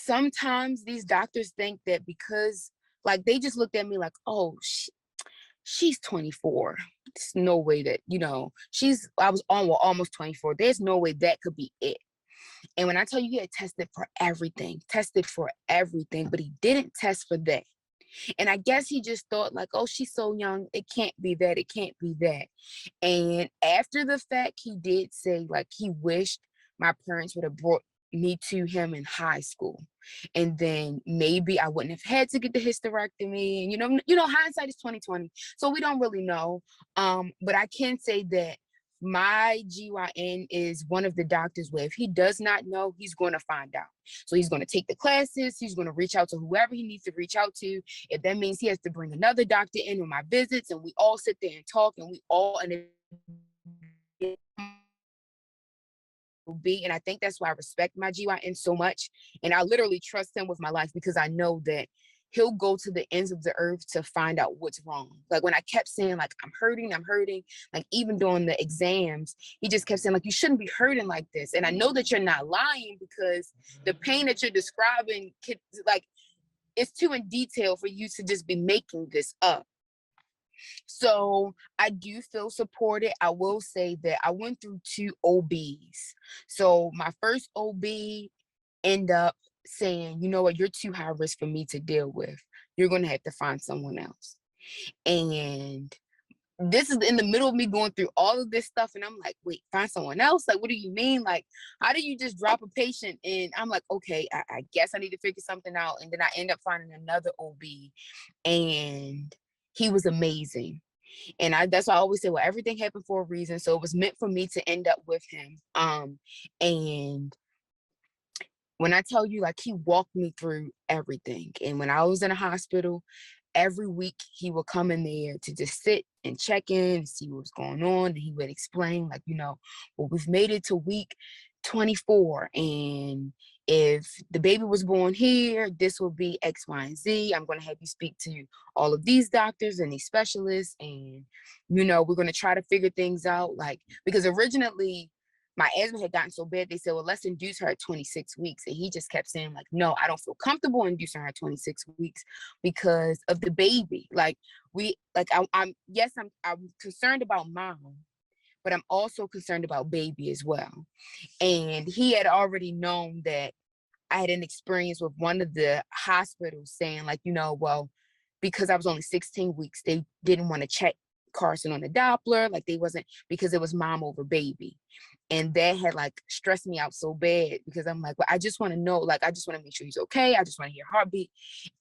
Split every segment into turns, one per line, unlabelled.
sometimes these doctors think that because like they just looked at me like, oh, she's 24. There's no way that, I was almost 24. There's no way that could be it. And when I tell you he had tested for everything, but he didn't test for that. And I guess he just thought like, oh, she's so young. It can't be that. It can't be that. And after the fact, he did say like he wished my parents would have brought me to him in high school. And then maybe I wouldn't have had to get the hysterectomy. And hindsight is 2020. So we don't really know. But I can say that my GYN is one of the doctors where if he does not know, he's going to find out. So he's going to take the classes. He's going to reach out to whoever he needs to reach out to. If that means he has to bring another doctor in on my visits and we all sit there and talk and and I think that's why I respect my GYN so much. And I literally trust him with my life because I know that he'll go to the ends of the earth to find out what's wrong. Like when I kept saying like, I'm hurting, like even during the exams, he just kept saying like, you shouldn't be hurting like this. And I know that you're not lying because the pain that you're describing it's too in detail for you to just be making this up. So I do feel supported. I will say that I went through 2 OBs. So my first OB ended up saying, you know what, you're too high risk for me to deal with. You're going to have to find someone else. And this is in the middle of me going through all of this stuff. And I'm like, wait, find someone else? Like, what do you mean? Like, how do you just drop a patient? And I'm like, okay, I guess I need to figure something out. And then I end up finding another OB and he was amazing. And that's why I always say, well, everything happened for a reason. So it was meant for me to end up with him. And when I tell you, like, he walked me through everything. And when I was in a hospital, every week he would come in there to just sit and check in and see what was going on. And he would explain, like, well, we've made it to week 24. And if the baby was born here, this will be X, Y, and Z. I'm going to have you speak to all of these doctors and these specialists. And, we're going to try to figure things out. Like, because originally, my asthma had gotten so bad, they said, well, let's induce her at 26 weeks. And he just kept saying, like, no, I don't feel comfortable inducing her at 26 weeks because of the baby. I'm concerned about mom, but I'm also concerned about baby as well. And he had already known that I had an experience with one of the hospitals saying, like, well, because I was only 16 weeks, they didn't want to check Carson on the Doppler, like they wasn't, because it was mom over baby. And that had like stressed me out so bad because I'm like, well, I just want to know, like, I just want to make sure he's okay. I just want to hear heartbeat.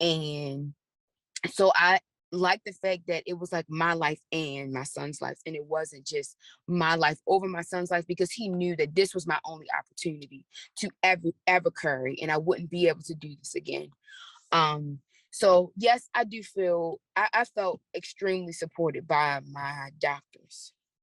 And so I like the fact that it was like my life and my son's life. And it wasn't just my life over my son's life because he knew that this was my only opportunity to ever carry. And I wouldn't be able to do this again. So yes, I do feel, I felt extremely supported by my doctors.